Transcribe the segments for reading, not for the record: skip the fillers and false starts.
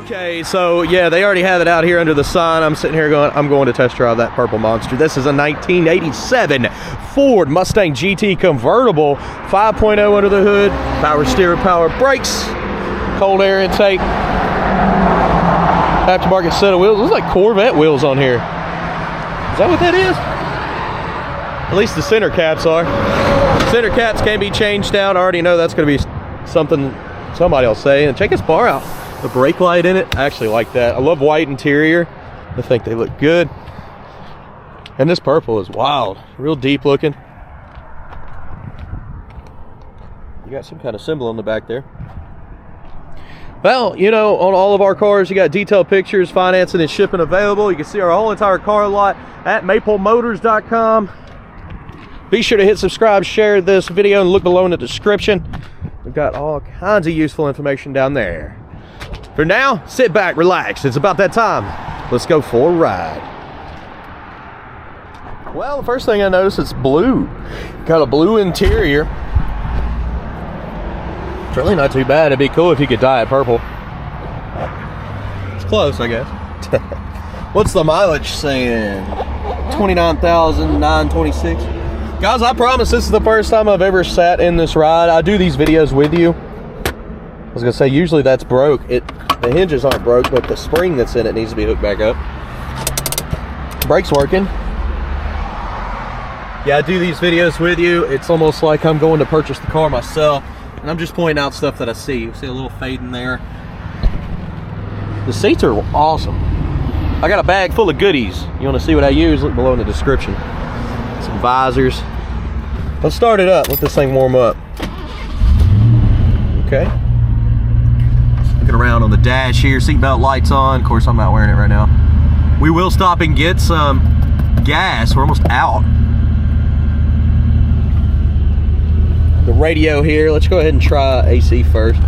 Okay, so yeah, they already have it out here under the sun. I'm sitting here going, I'm going to test drive that purple monster. This is a 1987 Ford Mustang GT convertible, 5.0 under the hood, power steering, power brakes, cold air intake, aftermarket set of wheels. Looks like Corvette wheels on here. Is that what that is? At least the center caps are. Center caps can be changed out. I already know that's going to be something somebody will say. And check this bar out. The brake light in it. I actually like that. I love white interior. I think they look good. And this purple is wild. Real deep looking. You got some kind of symbol on the back there. Well, you know, on all of our cars, you got detailed pictures, financing, and shipping available. You can see our whole entire car lot at maplemotors.com. Be sure to hit subscribe, share this video, and look below in the description. We've got all kinds of useful information down there. For now, sit back, relax. It's about that time. Let's go for a ride. Well, the first thing I noticed, it's blue. Got a blue interior. It's really not too bad. It'd be cool if you could dye it purple. It's close, I guess. What's the mileage saying? 29,926. Guys, I promise this is the first time I've ever sat in this ride. I do these videos with you. I was gonna say, usually that's broke. The hinges aren't broke, but the spring that's in it needs to be hooked back up. Brake's working. Yeah, I do these videos with you. It's almost like I'm going to purchase the car myself, and I'm just pointing out stuff that I see. You see a little fade in there. The seats are awesome. I got a bag full of goodies. You wanna see what I use? Look below in the description. Some visors. Let's start it up. Let this thing warm up. Okay. Looking around on the dash here, seatbelt lights on. Of course, I'm not wearing it right now. We will stop and get some gas. We're almost out. The radio here. Let's go ahead and try AC first.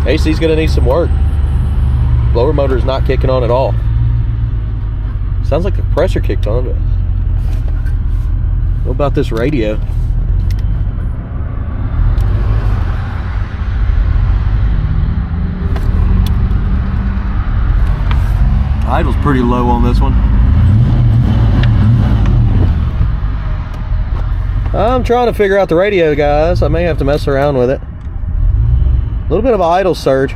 AC's gonna need some work. Blower motor is not kicking on at all. Sounds like the compressor kicked on, but what about this radio? Idle's pretty low on this one. I'm trying to figure out the radio, guys. I may have to mess around with it. A little bit of an idle surge.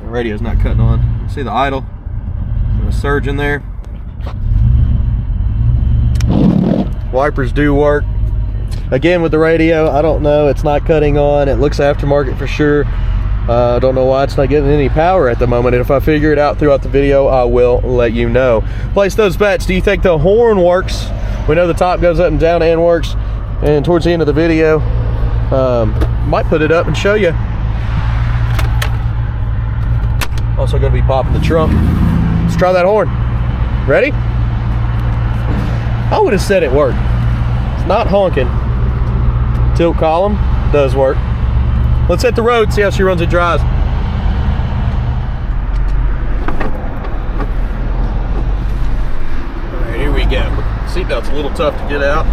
The radio's not cutting on. See the idle? A surge in there. Wipers do work. Again, with the radio, I don't know. It's not cutting on. It looks aftermarket for sure. I don't know why it's not getting any power at the moment. And if I figure it out throughout the video, I will let you know. Place those bets. Do you think the horn works? We know the top goes up and down and works. And towards the end of the video, might put it up and show you. Also going to be popping the trunk. Let's try that horn. Ready? I would have said it worked. It's not honking. Tilt column does work. Let's hit the road, see how she runs and drives. All right, here we go. Seatbelt's a little tough to get out.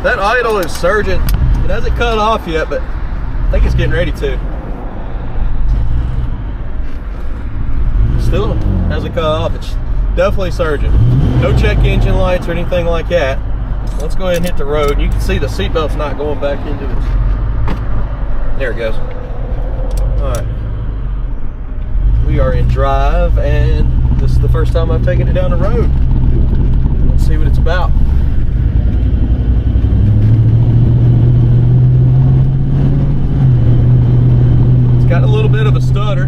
That idle is surging. It hasn't cut off yet, but I think it's getting ready to. Still hasn't cut off. It's definitely surging. No check engine lights or anything like that. Let's go ahead and hit the road. You can see the seatbelt's not going back into it. There it goes. All right. We are in drive, and this is the first time I've taken it down the road. Let's see what it's about. It's got a little bit of a stutter.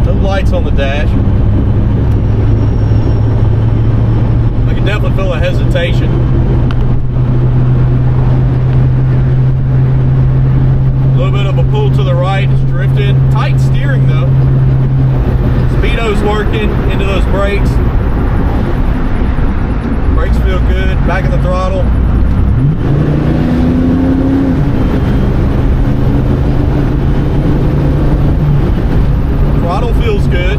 No lights on the dash. I can definitely feel a hesitation. A little bit of a pull to the right, it's drifting. Tight steering though. Speedo's working into those brakes. Brakes feel good. Back in the throttle. Throttle feels good.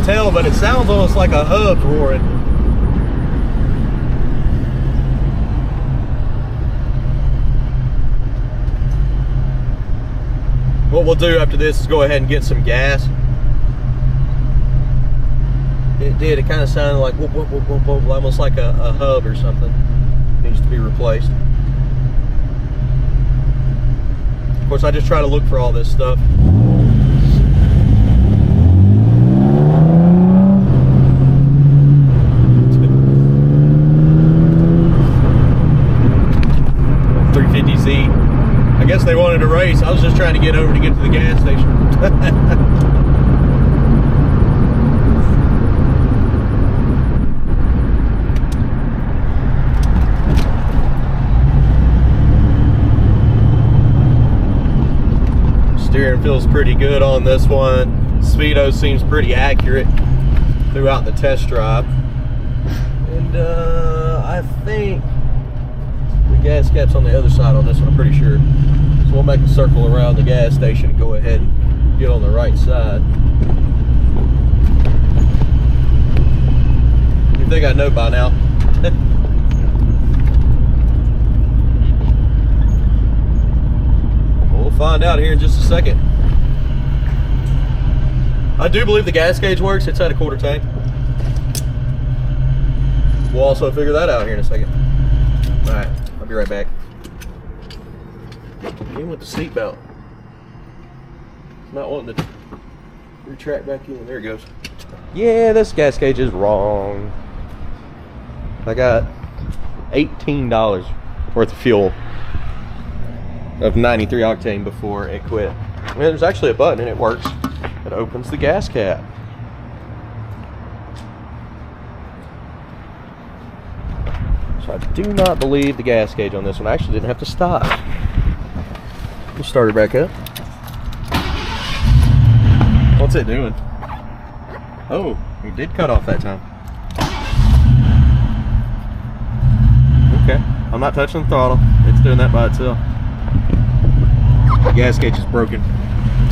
tell, but it sounds almost like a hub roaring. What we'll do after this is go ahead and get some gas. It did. It kind of sounded like whoop, whoop, whoop, whoop, whoop, almost like a hub or something. Needs to be replaced. Of course, I just try to look for all this stuff. I guess they wanted to race. I was just trying to get over to get to the gas station. Steering feels pretty good on this one. Speedo seems pretty accurate throughout the test drive. And I think the gas cap's on the other side on this one, I'm pretty sure. So we'll make a circle around the gas station and go ahead and get on the right side. You think I know by now? We'll find out here in just a second. I do believe the gas gauge works. It's at a quarter tank. We'll also figure that out here in a second. All right, I'll be right back. Even with the seatbelt, not wanting to retract back in. There it goes. Yeah, this gas gauge is wrong. I got $18 worth of fuel of 93 octane before it quit. And there's actually a button and it works. It opens the gas cap. So I do not believe the gas gauge on this one. I actually didn't have to stop. We'll start it back up. What's it doing? Oh, it did cut off that time. Okay, I'm not touching the throttle. It's doing that by itself. The gas gauge is broken.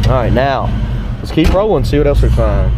All right, now let's keep rolling, see what else we find.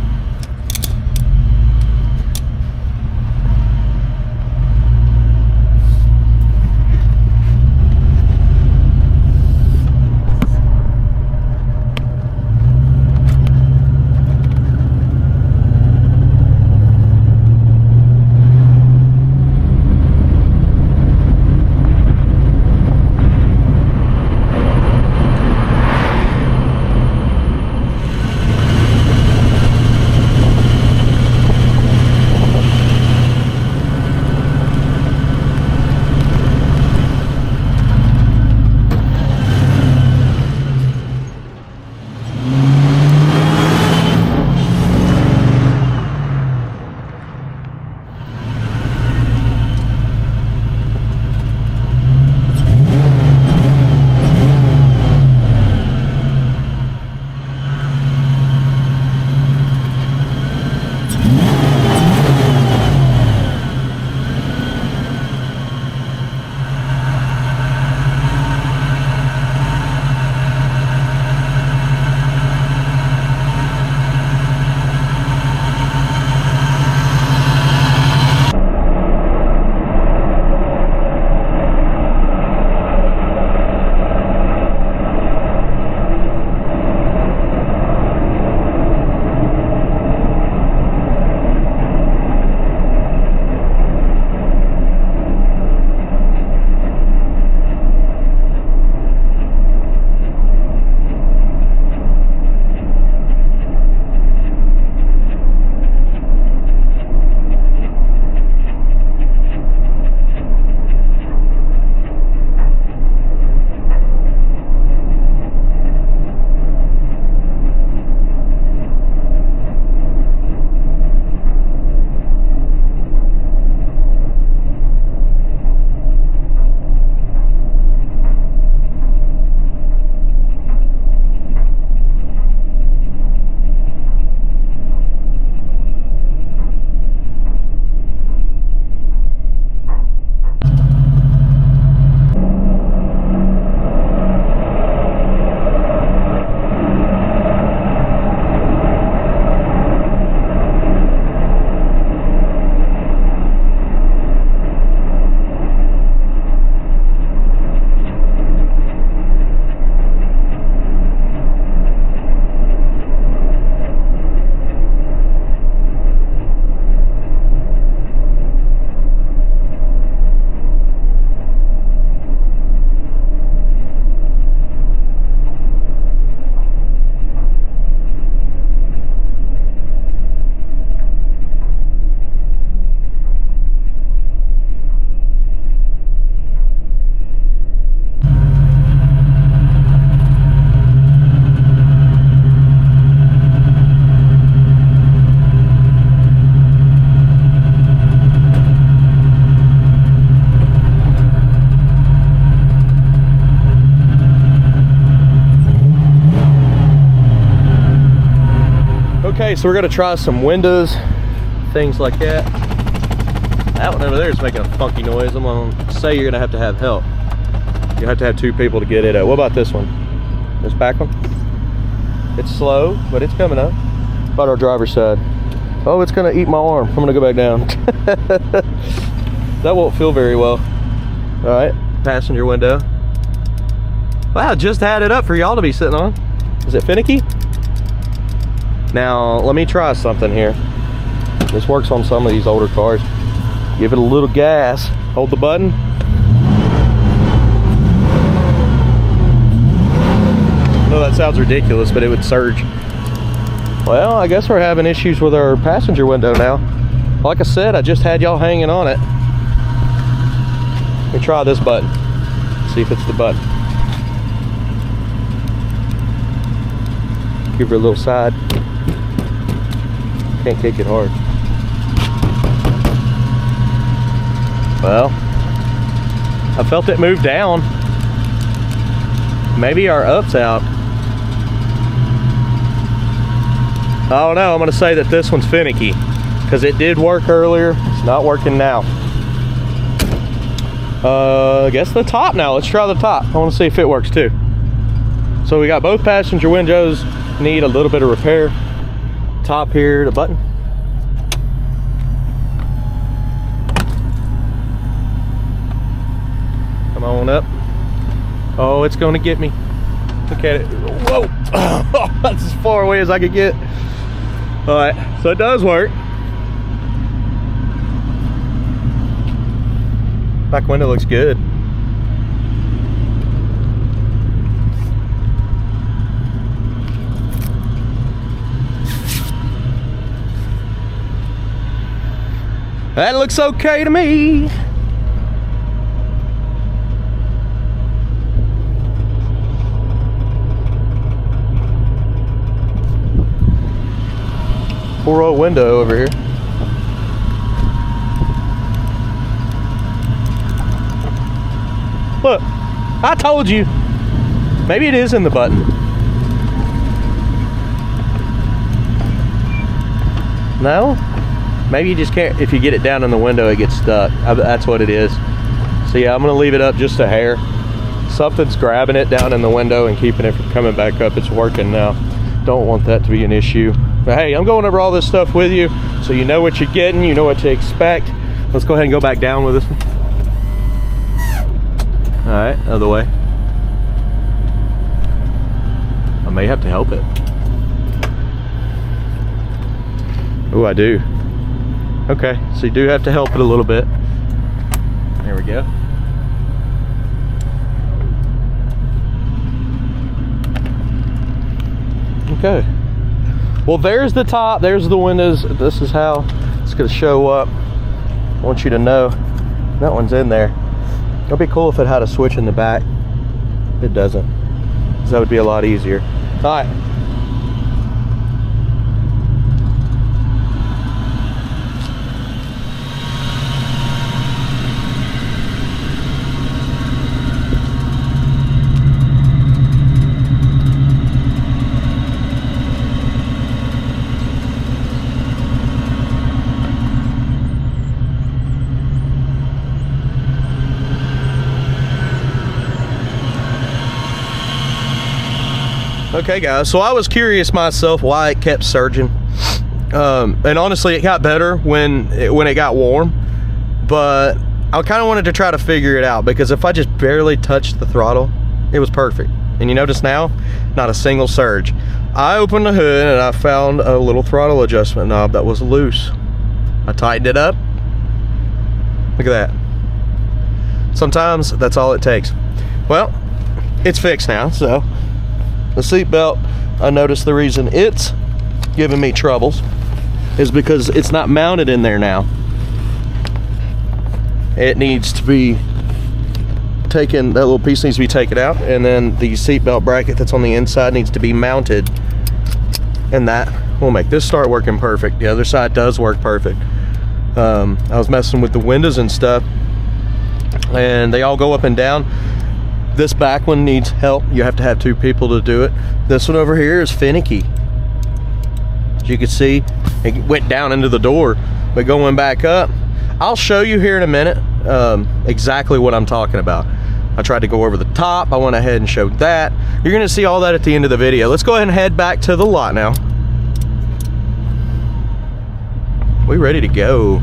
Okay, so we're gonna try some windows, things like that. That one over there is making a funky noise. I'm gonna say you're gonna have to have help. You have to have 2 people to get it out. What about this one? This back one? It's slow, but it's coming up. What about our driver's side? Oh, it's gonna eat my arm. I'm gonna go back down. That won't feel very well. All right, passenger window. Wow, just had it up for y'all to be sitting on. Is it finicky? Now, let me try something here. This works on some of these older cars. Give it a little gas. Hold the button. I know that sounds ridiculous, but it would surge. Well, I guess we're having issues with our passenger window now. Like I said, I just had y'all hanging on it. Let me try this button. See if it's the button. Give her a little side. Can't kick it hard. Well, I felt it move down. Maybe our up's out. I don't know. I'm gonna say that this one's finicky because it did work earlier. It's not working now. I guess the top now. Let's try the top. I want to see if it works too. So we got both passenger windows need a little bit of repair. Top here, the button. Come on up. Oh, it's gonna get me. Look at it. Whoa! Oh, that's as far away as I could get. All right, so it does work. Back window looks good. That looks okay to me. Poor old window over here. Look, I told you. Maybe it is in the button. No? Maybe you just can't, if you get it down in the window, it gets stuck. That's what it is. So yeah, I'm gonna leave it up just a hair. Something's grabbing it down in the window and keeping it from coming back up. It's working now. Don't want that to be an issue. But hey, I'm going over all this stuff with you, so you know what you're getting, you know what to expect. Let's go ahead and go back down with this one. All right, other way. I may have to help it. Oh, I do. Okay, so you do have to help it a little bit. There we go. Okay. Well, there's the top, there's the windows. This is how it's gonna show up. I want you to know that one's in there. It'd be cool if it had a switch in the back. It doesn't. So that would be a lot easier. All right. Okay guys, so I was curious myself why it kept surging, and honestly it got better when it got warm, but I kind of wanted to try to figure it out, because if I just barely touched the throttle, it was perfect. And you notice now, not a single surge. I opened the hood and I found a little throttle adjustment knob that was loose. I tightened it up. Look at that. Sometimes that's all it takes. Well, it's fixed now. So the seat belt, I noticed the reason it's giving me troubles is because it's not mounted in there now. It needs to be taken, that little piece needs to be taken out, and then the seat belt bracket that's on the inside needs to be mounted, and that will make this start working perfect. The other side does work perfect. I was messing with the windows and stuff, and they all go up and down. This back one needs help. You have to have two people to do it. This one over here is finicky. As you can see, it went down into the door, but going back up, I'll show you here in a minute exactly what I'm talking about. I tried to go over the top. I went ahead and showed that. You're gonna see all that at the end of the video. Let's go ahead and head back to the lot now. We ready to go.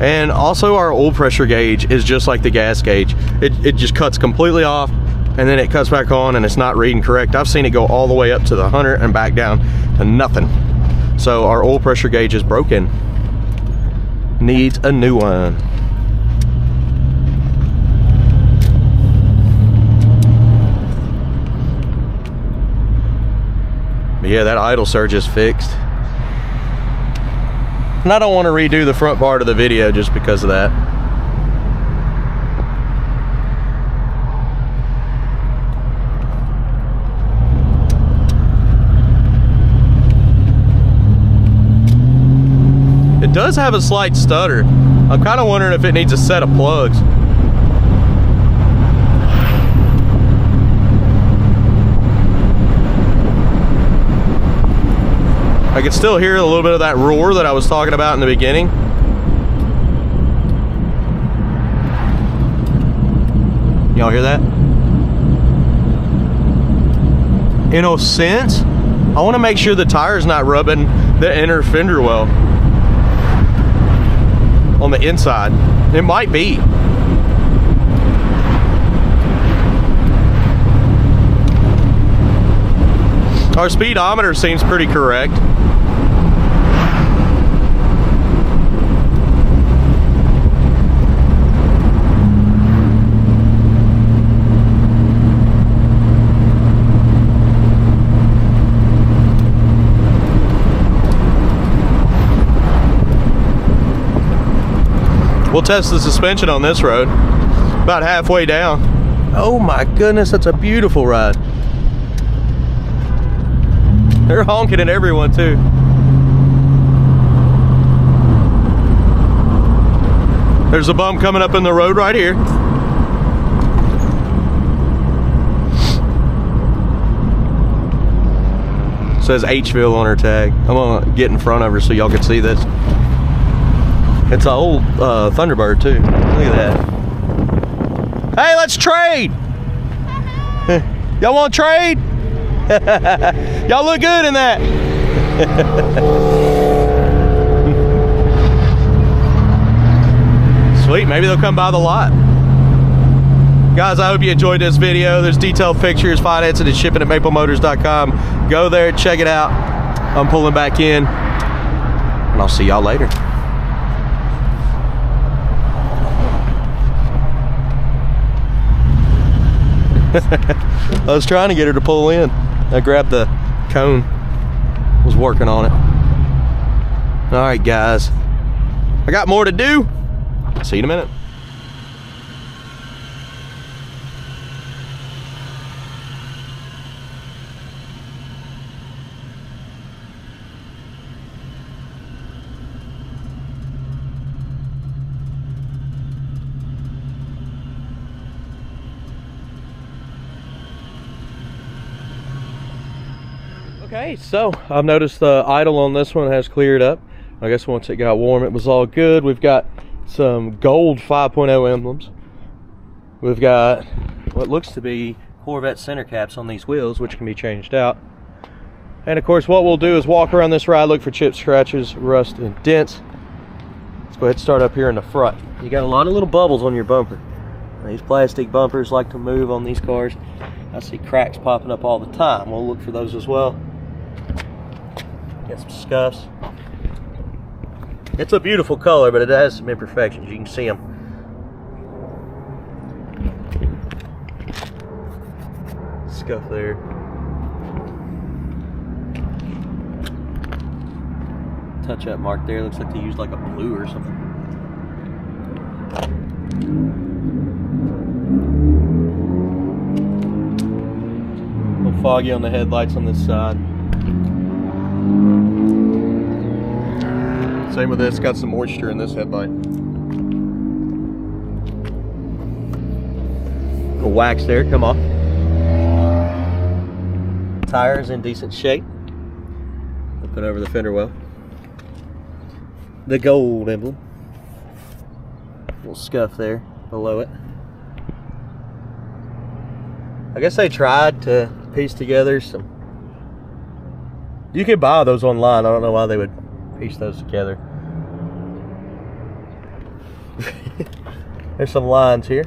And also our oil pressure gauge is just like the gas gauge. It just cuts completely off and then it cuts back on and it's not reading correct. I've seen it go all the way up to the 100 and back down to nothing. So our oil pressure gauge is broken. Needs a new one. But yeah, that idle surge is fixed. And I don't want to redo the front part of the video just because of that. It does have a slight stutter. I'm kind of wondering if it needs a set of plugs. I can still hear a little bit of that roar that I was talking about in the beginning. Y'all hear that? In a sense, I want to make sure the tire's not rubbing the inner fender well on the inside. It might be. Our speedometer seems pretty correct. We'll test the suspension on this road. About halfway down. Oh my goodness, that's a beautiful ride. They're honking at everyone too. There's a bump coming up in the road right here. It says Hville on her tag. I'm gonna get in front of her so y'all can see this. It's an old Thunderbird too. Look at that. Hey, let's trade. Y'all want to trade? Y'all look good in that. Sweet, maybe they'll come by the lot. Guys, I hope you enjoyed this video. There's detailed pictures, financing, and shipping at maplemotors.com. Go there, check it out. I'm pulling back in, and I'll see y'all later. I was trying to get her to pull in. I grabbed the cone, was working on it. All right, guys, I got more to do. See you in a minute. Okay, so I've noticed the idle on this one has cleared up. I guess once it got warm, it was all good. We've got some gold 5.0 emblems. We've got what looks to be Corvette center caps on these wheels, which can be changed out. And of course, what we'll do is walk around this ride, look for chips, scratches, rust, and dents. Let's go ahead and start up here in the front. You got a lot of little bubbles on your bumper. These plastic bumpers like to move on these cars. I see cracks popping up all the time. We'll look for those as well. Got some scuffs. It's a beautiful color, but it has some imperfections. You can see them. Scuff there. Touch up mark there. Looks like they used like a blue or something. A little foggy on the headlights on this side. Same with this, got some moisture in this headlight. A wax there, come on. Tires in decent shape. Looking over the fender well. The gold emblem. Little scuff there below it. I guess they tried to piece together some. You could buy those online. I don't know why they would piece those together. There's some lines here.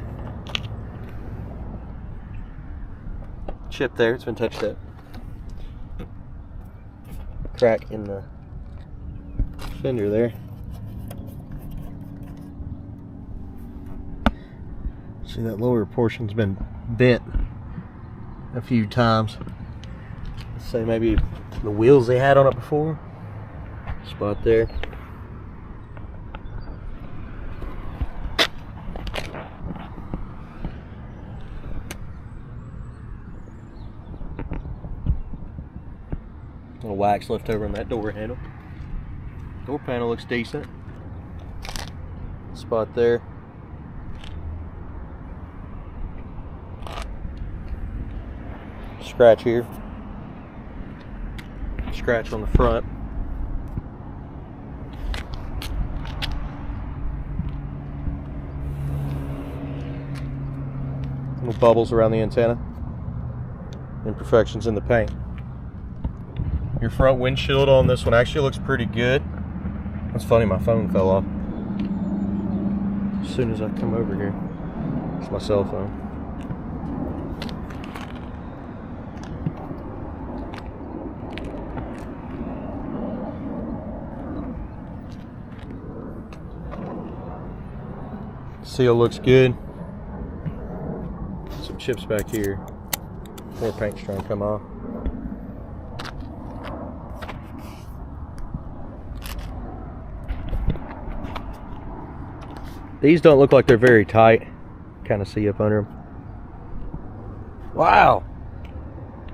Chip there, it's been touched up. Crack in the fender there. See, that lower portion's been bent a few times. Let's say maybe the wheels they had on it before. Spot there. Little wax left over on that door handle. Door panel looks decent. Spot there. Scratch here. Scratch on the front. Little bubbles around the antenna. Imperfections in the paint. Your front windshield on this one actually looks pretty good. That's funny, my phone fell off as soon as I come over here. It's my cell phone. Seal looks good. Some chips back here. More paint's trying to come off. These don't look like they're very tight. Kind of see up under them. Wow!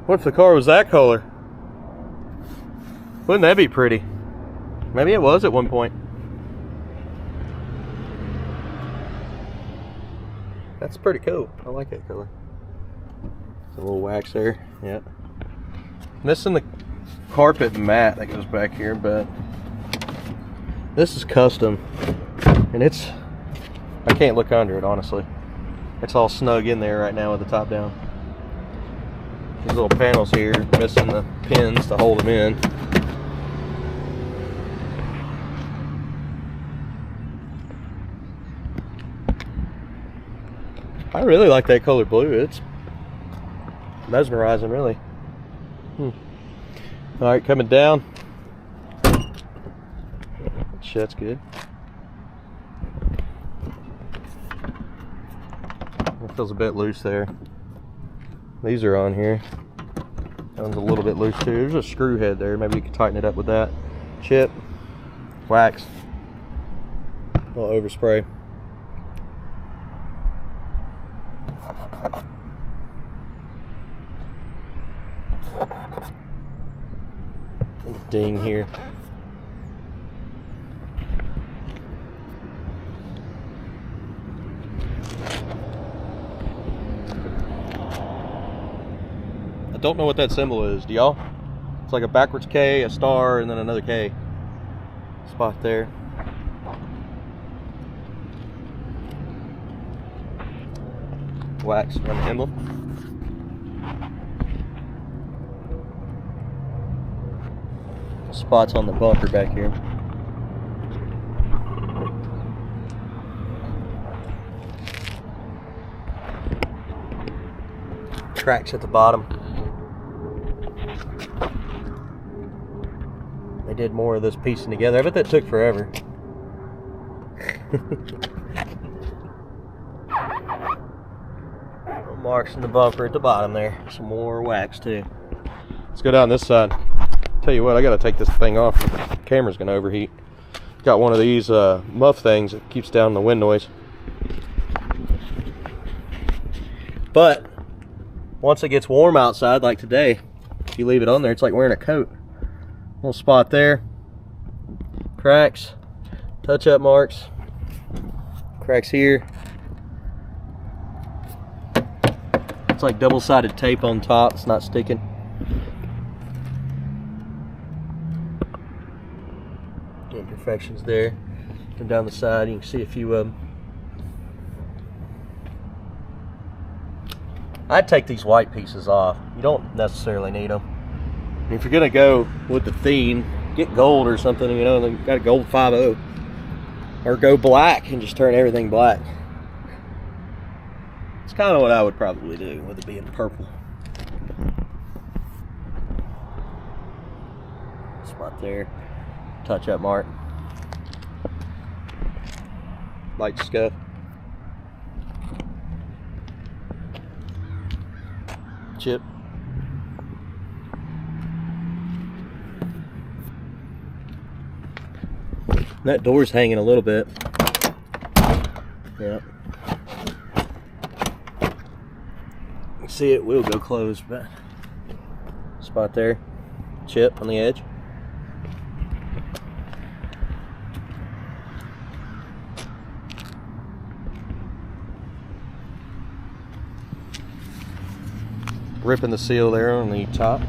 What if the car was that color? Wouldn't that be pretty? Maybe it was at one point. That's pretty cool. I like that color. A little wax there. Yep. Missing the carpet mat that goes back here, but this is custom, and it's. I can't look under it, honestly. It's all snug in there right now with the top down. These little panels here, missing the pins to hold them in. I really like that color blue. It's mesmerizing, really. Alright, coming down. That's good. It feels a bit loose there. These are on here. That one's a little bit loose too. There's a screw head there. Maybe you can tighten it up with that. Chip, wax, a little overspray. Little ding here. I don't know what that symbol is. Do y'all? It's like a backwards K, a star, and then another K. Spot there. Wax around the emblem. Spots on the bumper back here. Cracks at the bottom. They did more of this piecing together. I bet that took forever. Little marks in the bumper at the bottom there. Some more wax too. Let's go down this side. Tell you what, I gotta take this thing off. The camera's gonna overheat. Got one of these muff things that keeps down the wind noise. But once it gets warm outside, like today, if you leave it on there, it's like wearing a coat. Little spot there. Cracks. Touch-up marks. Cracks here. It's like double-sided tape on top. It's not sticking. imperfections there. And down the side, you can see a few of them. I'd take these white pieces off. You don't necessarily need them. And if you're gonna go with the theme, get gold or something, you know, like got a gold 5.0. Or go black and just turn everything black. It's kind of what I would probably do with it being purple. Spot there. Touch up mark. Light scuff. Chip. That door's hanging a little bit. Yeah. You see it will go closed, but spot there. Chip on the edge. Ripping the seal there on the top.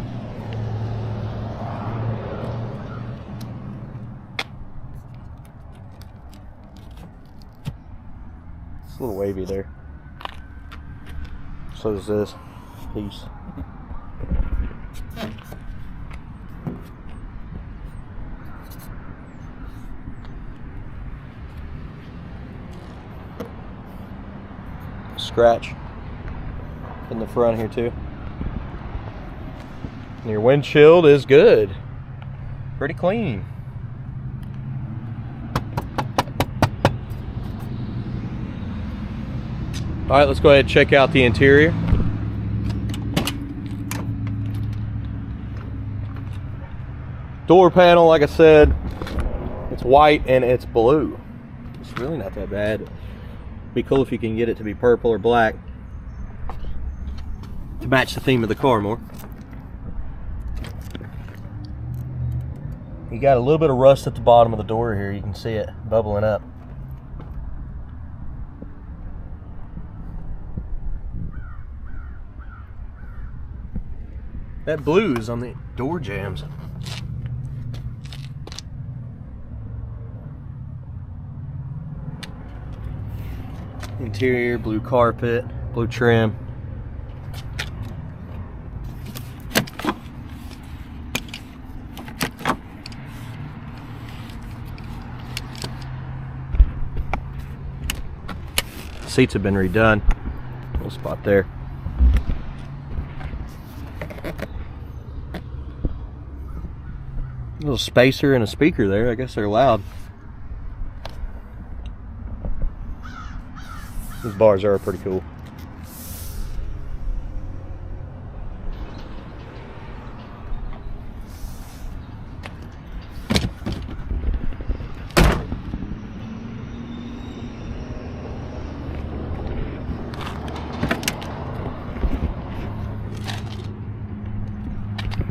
It's a little wavy there. So is this piece. Scratch in the front here too. And your windshield is good. Pretty clean. All right, let's go ahead and check out the interior. Door panel, like I said, it's white and it's blue. It's really not that bad. It'd be cool if you can get it to be purple or black to match the theme of the car more. You got a little bit of rust at the bottom of the door here. You can see it bubbling up. That blue is on the door jambs. Interior, blue carpet, blue trim. Seats have been redone. Little spot there. A little spacer and a speaker there. I guess they're loud. These bars are pretty cool.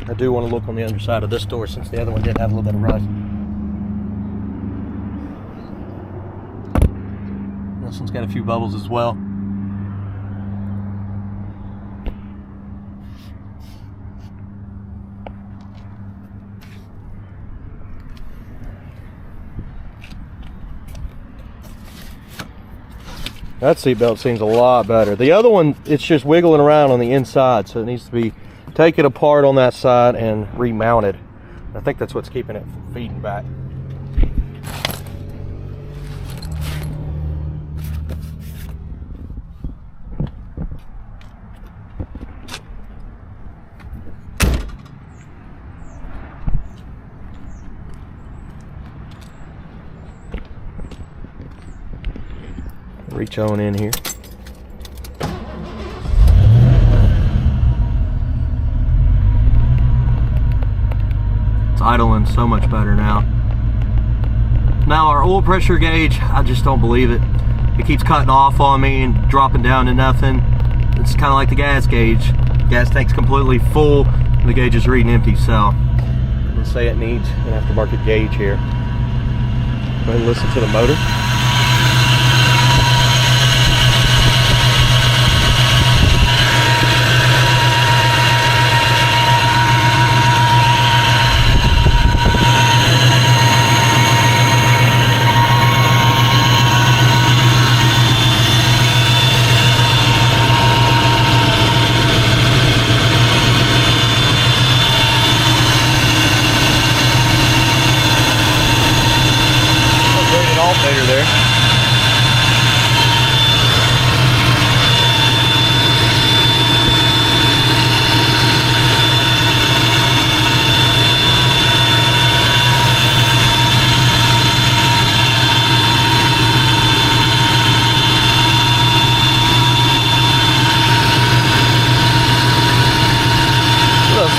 I do want to look on the underside of this door since the other one did have a little bit of rust. This one's got a few bubbles as well. That seatbelt seems a lot better. The other one, it's just wiggling around on the inside, so it needs to be taken apart on that side and remounted. I think that's what's keeping it from feeding back. Reach on in here. It's idling so much better now. Now our oil pressure gauge, I just don't believe it. It keeps cutting off on me and dropping down to nothing. It's kind of like the gas gauge. Gas tank's completely full, the gauge is reading empty, so let's say it needs an aftermarket gauge here. Go ahead and listen to the motor.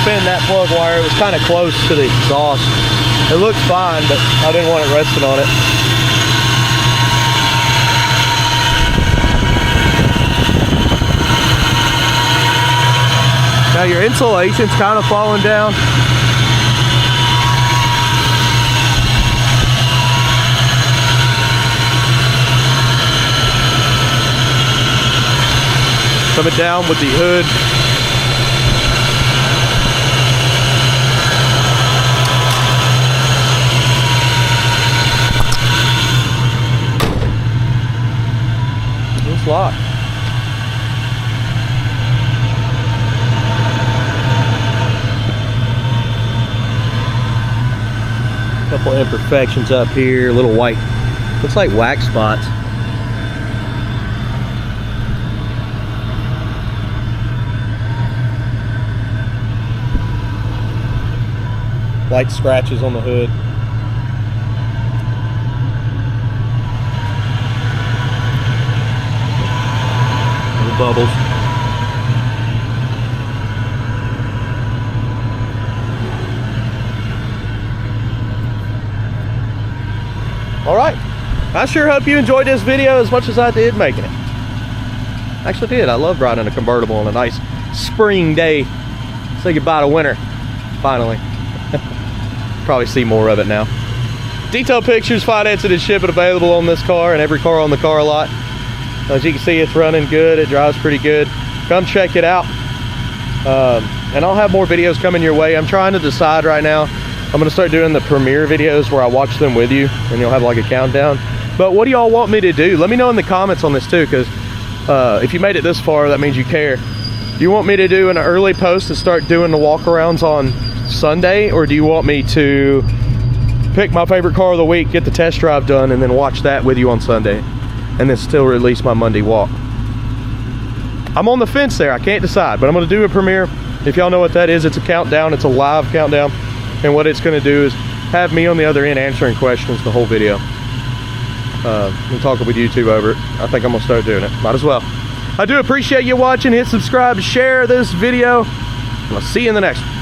spin that plug wire. It was kind of close to the exhaust. It looked fine, but I didn't want it resting on it. Now your insulation's kind of falling down. Coming down with the hood. It's locked. Couple imperfections up here, little white, looks like wax spots. Light scratches on the hood. Little bubbles. All right, I sure hope you enjoyed this video as much as I did making it. Actually did. I love riding a convertible on a nice spring day. Say goodbye to winter, finally. Probably see more of it now. Detailed pictures, financing and shipping available on this car and every car on the car lot. As you can see, it's running good. It drives pretty good. Come check it out. And I'll have more videos coming your way. I'm trying to decide right now. I'm gonna start doing the premiere videos where I watch them with you and you'll have like a countdown. But what do y'all want me to do? Let me know in the comments on this too, because if you made it this far, that means you care. Do you want me to do an early post and start doing the walkarounds on Sunday, or do you want me to pick my favorite car of the week, get the test drive done, and then watch that with you on Sunday, and then still release my Monday walk? I'm on the fence there. I can't decide, but I'm going to do a premiere. If y'all know what that is, it's a countdown. It's a live countdown, and what it's going to do is have me on the other end answering questions the whole video and talking with YouTube over it. I think I'm going to start doing it. Might as well. I do appreciate you watching. Hit subscribe, share this video, and I'll see you in the next one.